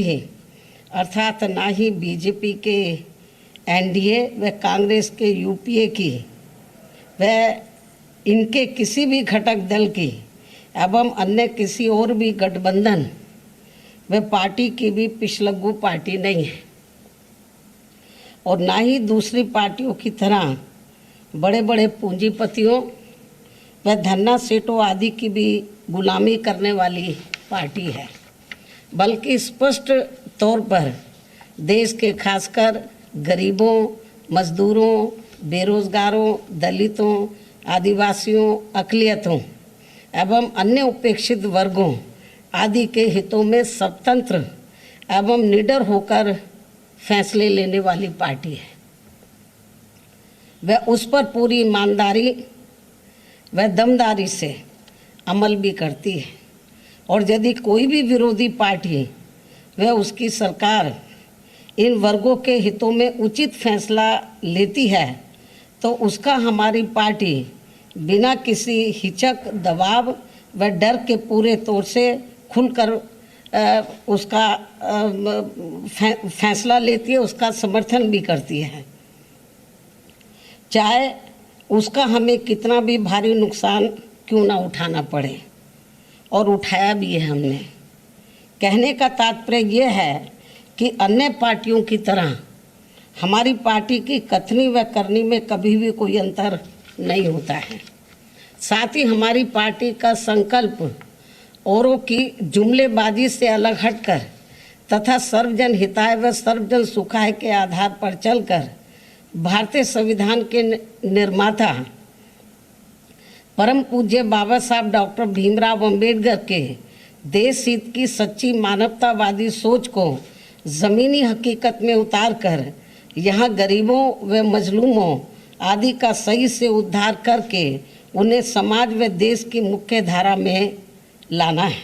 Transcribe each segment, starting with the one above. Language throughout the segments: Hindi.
है, अर्थात ना ही बीजेपी के एनडीए व कांग्रेस के यूपीए की व इनके किसी भी घटक दल की एवं अन्य किसी और भी गठबंधन व पार्टी की भी पिछलग्गू पार्टी नहीं है और ना ही दूसरी पार्टियों की तरह बड़े बड़े पूंजीपतियों व धन्ना सेठों आदि की भी गुलामी करने वाली पार्टी है, बल्कि स्पष्ट तौर पर देश के खासकर गरीबों, मजदूरों, बेरोजगारों, दलितों, आदिवासियों, अक़लियतों एवं अन्य उपेक्षित वर्गों आदि के हितों में स्वतंत्र एवं निडर होकर फैसले लेने वाली पार्टी है। वह उस पर पूरी ईमानदारी व दमदारी से अमल भी करती है और यदि कोई भी विरोधी पार्टी व उसकी सरकार इन वर्गों के हितों में उचित फैसला लेती है तो उसका हमारी पार्टी बिना किसी हिचक, दबाव व डर के पूरे तौर से खुलकर उसका फैसला लेती है, उसका समर्थन भी करती है, चाहे उसका हमें कितना भी भारी नुकसान क्यों ना उठाना पड़े, और उठाया भी है हमने। कहने का तात्पर्य यह है कि अन्य पार्टियों की तरह हमारी पार्टी की कथनी व करनी में कभी भी कोई अंतर नहीं होता है। साथ ही हमारी पार्टी का संकल्प औरों की जुमलेबाजी से अलग हटकर तथा सर्वजन हिताय व सर्वजन सुखाय के आधार पर चलकर भारतीय संविधान के निर्माता परम पूज्य बाबा साहब डॉक्टर भीमराव अंबेडकर के देश हित की सच्ची मानवतावादी सोच को ज़मीनी हकीकत में उतार कर यहाँ गरीबों व मजलूमों आदि का सही से उद्धार करके उन्हें समाज व देश की मुख्य धारा में लाना है।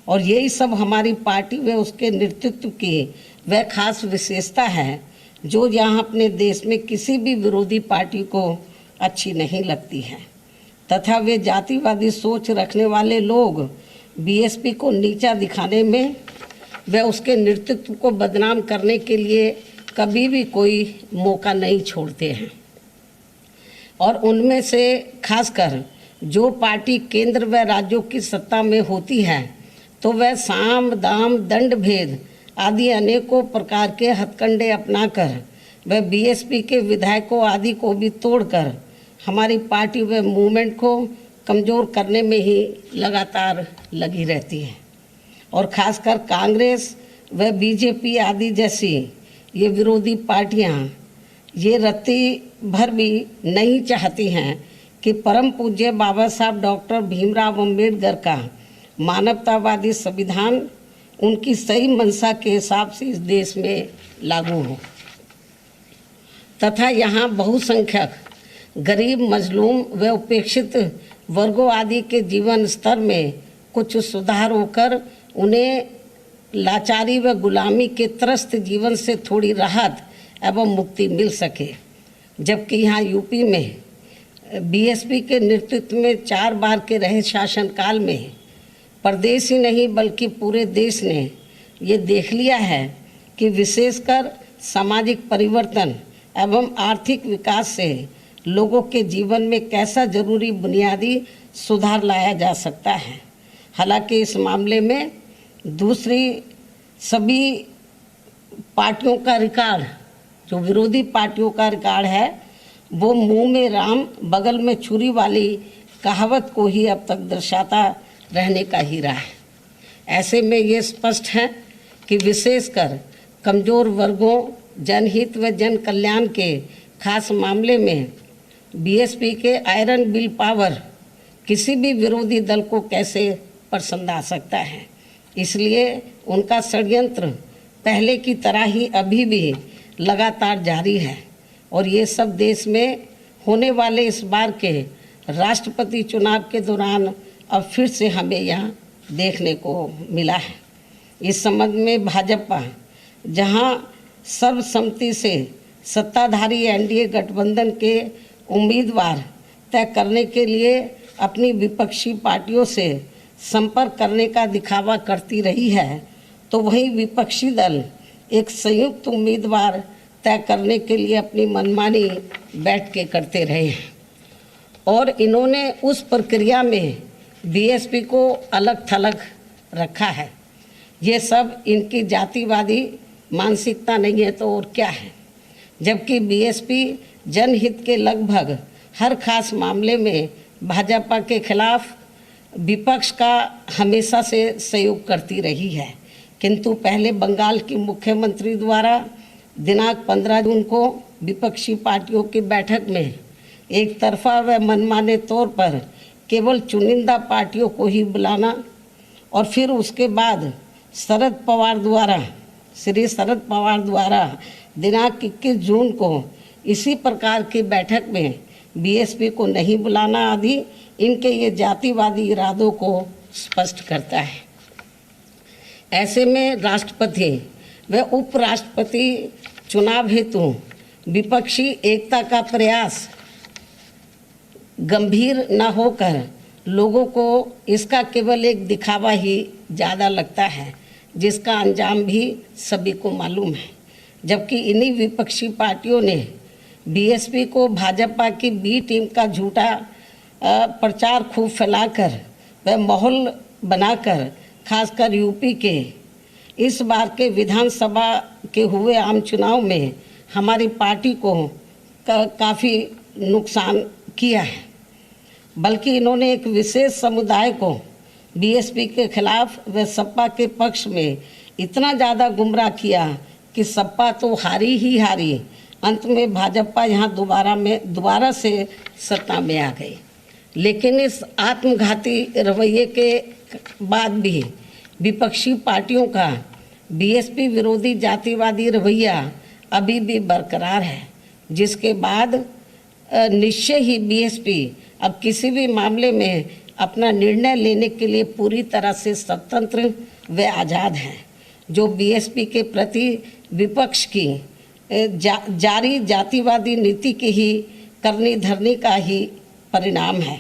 और यही सब हमारी पार्टी व उसके नेतृत्व की वह खास विशेषता है जो यहाँ अपने देश में किसी भी विरोधी पार्टी को अच्छी नहीं लगती है तथा वे जातिवादी सोच रखने वाले लोग बीएसपी को नीचा दिखाने में व उसके नेतृत्व को बदनाम करने के लिए कभी भी कोई मौका नहीं छोड़ते हैं। और उनमें से खासकर जो पार्टी केंद्र व राज्यों की सत्ता में होती है तो वह साम दाम दंड भेद आदि अनेकों प्रकार के हथकंडे अपनाकर वह बीएसपी के विधायकों आदि को भी तोड़कर हमारी पार्टी व मूवमेंट को कमज़ोर करने में ही लगातार लगी रहती है। और खासकर कांग्रेस व बीजेपी आदि जैसी ये विरोधी पार्टियां ये रत्ती भर भी नहीं चाहती हैं कि परम पूज्य बाबा साहब डॉक्टर भीमराव अंबेडकर का मानवतावादी संविधान उनकी सही मंशा के हिसाब से इस देश में लागू हो तथा यहाँ बहुसंख्यक गरीब, मजलूम व उपेक्षित वर्गों आदि के जीवन स्तर में कुछ सुधार होकर उन्हें लाचारी व गुलामी के त्रस्त जीवन से थोड़ी राहत एवं मुक्ति मिल सके। जबकि यहाँ यूपी में बीएसपी के नेतृत्व में 4 बार के रहे शासनकाल में प्रदेश ही नहीं बल्कि पूरे देश ने ये देख लिया है कि विशेषकर सामाजिक परिवर्तन एवं आर्थिक विकास से लोगों के जीवन में कैसा जरूरी बुनियादी सुधार लाया जा सकता है। हालांकि इस मामले में दूसरी सभी पार्टियों का रिकॉर्ड, जो विरोधी पार्टियों का रिकॉर्ड है, वो मुंह में राम बगल में छुरी वाली कहावत को ही अब तक दर्शाता रहने का ही रहा है। ऐसे में ये स्पष्ट है कि विशेषकर कमज़ोर वर्गों, जनहित व जन कल्याण के खास मामले में बीएसपी के आयरन विल पावर किसी भी विरोधी दल को कैसे पसंद आ सकता है। इसलिए उनका षड्यंत्र पहले की तरह ही अभी भी लगातार जारी है और ये सब देश में होने वाले इस बार के राष्ट्रपति चुनाव के दौरान अब फिर से हमें यहाँ देखने को मिला है। इस संबंध में भाजपा जहाँ सर्वसम्मति से सत्ताधारी एनडीए गठबंधन के उम्मीदवार तय करने के लिए अपनी विपक्षी पार्टियों से संपर्क करने का दिखावा करती रही है, तो वहीं विपक्षी दल एक संयुक्त उम्मीदवार तय करने के लिए अपनी मनमानी बैठ के करते रहे हैं और इन्होंने उस प्रक्रिया में बीएसपी को अलग थलग रखा है। ये सब इनकी जातिवादी मानसिकता नहीं है तो और क्या है। जबकि बीएसपी जनहित के लगभग हर खास मामले में भाजपा के खिलाफ विपक्ष का हमेशा से सहयोग करती रही है, किंतु पहले बंगाल की मुख्यमंत्री द्वारा दिनांक 15 जून को विपक्षी पार्टियों की बैठक में एक तरफा व मनमाने तौर पर केवल चुनिंदा पार्टियों को ही बुलाना और फिर उसके बाद श्री शरद पवार द्वारा दिनांक 21 जून को इसी प्रकार की बैठक में बीएसपी को नहीं बुलाना आदि इनके ये जातिवादी इरादों को स्पष्ट करता है। ऐसे में राष्ट्रपति व उपराष्ट्रपति चुनाव हेतु विपक्षी एकता का प्रयास गंभीर न होकर लोगों को इसका केवल एक दिखावा ही ज़्यादा लगता है, जिसका अंजाम भी सभी को मालूम है। जबकि इन्हीं विपक्षी पार्टियों ने बीएसपी को भाजपा की बी टीम का झूठा प्रचार खूब फैलाकर व माहौल बनाकर खासकर यूपी के इस बार के विधानसभा के हुए आम चुनाव में हमारी पार्टी को काफ़ी नुकसान किया है। बल्कि इन्होंने एक विशेष समुदाय को बीएसपी के खिलाफ व सपा के पक्ष में इतना ज़्यादा गुमराह किया कि सपा तो हारी ही हारी, अंत में भाजपा यहाँ दोबारा से सत्ता में आ गई। लेकिन इस आत्मघाती रवैये के बाद भी विपक्षी पार्टियों का बीएसपी विरोधी जातिवादी रवैया अभी भी बरकरार है, जिसके बाद निश्चय ही बीएसपी अब किसी भी मामले में अपना निर्णय लेने के लिए पूरी तरह से स्वतंत्र व आज़ाद है, जो बीएसपी के प्रति विपक्ष की जारी जातिवादी नीति की ही करनी धरनी का ही परिणाम है।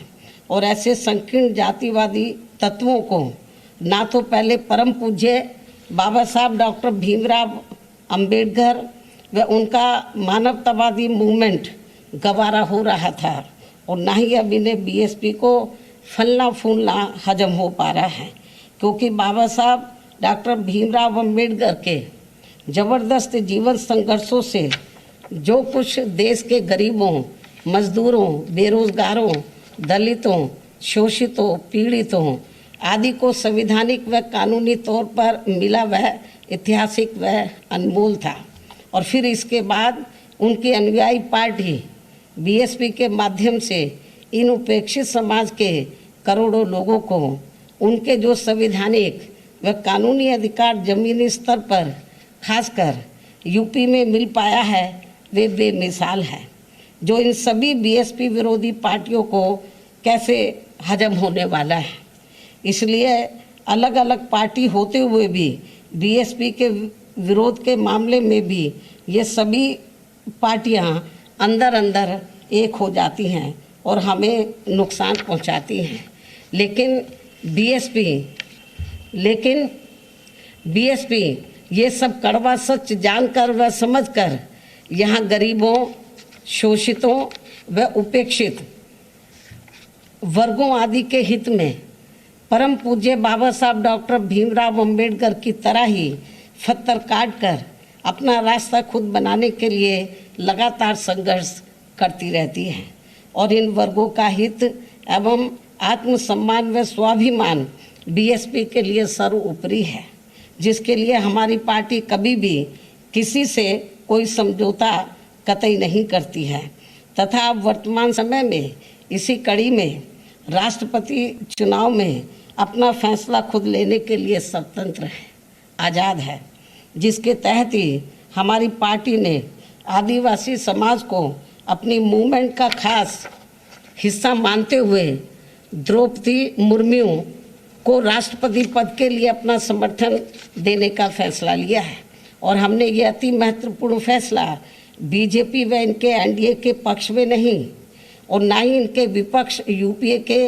और ऐसे संकीर्ण जातिवादी तत्वों को ना तो पहले परम पूज्य बाबा साहब डॉक्टर भीमराव अंबेडकर व उनका मानवतावादी मूवमेंट गवारा हो रहा था और ना ही अब इन्हें बीएसपी को फलना फूलना हजम हो पा रहा है, क्योंकि बाबा साहब डॉक्टर भीमराव अंबेडकर के ज़बरदस्त जीवन संघर्षों से जो कुछ देश के गरीबों, मजदूरों, बेरोजगारों, दलितों, शोषितों, पीड़ितों आदि को संवैधानिक व कानूनी तौर पर मिला वह ऐतिहासिक व अनमोल था। और फिर इसके बाद उनकी अनुयायी पार्टी बीएसपी के माध्यम से इन उपेक्षित समाज के करोड़ों लोगों को उनके जो संवैधानिक व कानूनी अधिकार जमीनी स्तर पर खासकर यूपी में मिल पाया है, वे बेमिसाल है, जो इन सभी बीएसपी विरोधी पार्टियों को कैसे हजम होने वाला है। इसलिए अलग अलग पार्टी होते हुए भी बीएसपी के विरोध के मामले में भी ये सभी पार्टियां अंदर अंदर एक हो जाती हैं और हमें नुकसान पहुंचाती हैं। लेकिन बीएसपी ये सब कड़वा सच जानकर व समझकर यहाँ गरीबों, शोषितों व उपेक्षित वर्गों आदि के हित में परम पूज्य बाबा साहब डॉक्टर भीमराव अंबेडकर की तरह ही पत्थर काट कर अपना रास्ता खुद बनाने के लिए लगातार संघर्ष करती रहती है। और इन वर्गों का हित एवं आत्मसम्मान व स्वाभिमान बीएसपी के लिए सर्वोपरि है, जिसके लिए हमारी पार्टी कभी भी किसी से कोई समझौता कतई नहीं करती है तथा अब वर्तमान समय में इसी कड़ी में राष्ट्रपति चुनाव में अपना फैसला खुद लेने के लिए स्वतंत्र है, आज़ाद है, जिसके तहत ही हमारी पार्टी ने आदिवासी समाज को अपनी मूवमेंट का खास हिस्सा मानते हुए द्रौपदी मुर्मू को राष्ट्रपति पद के लिए अपना समर्थन देने का फैसला लिया है। और हमने ये अति महत्वपूर्ण फैसला बीजेपी व इनके एनडीए के पक्ष में नहीं और ना ही इनके विपक्ष यूपीए के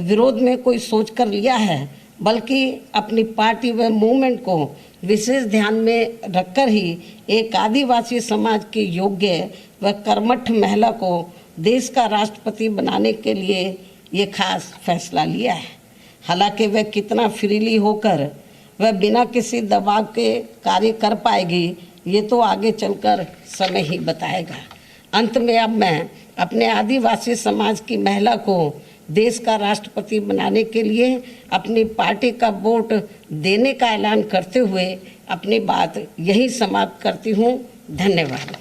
विरोध में कोई सोच कर लिया है, बल्कि अपनी पार्टी व मूवमेंट को विशेष ध्यान में रखकर ही एक आदिवासी समाज की योग्य व कर्मठ महिला को देश का राष्ट्रपति बनाने के लिए ये खास फैसला लिया है। हालांकि वह कितना फ्रीली होकर वह बिना किसी दबाव के कार्य कर पाएगी, ये तो आगे चलकर समय ही बताएगा। अंत में अब मैं अपने आदिवासी समाज की महिला को देश का राष्ट्रपति बनाने के लिए अपनी पार्टी का वोट देने का ऐलान करते हुए अपनी बात यही समाप्त करती हूँ। धन्यवाद।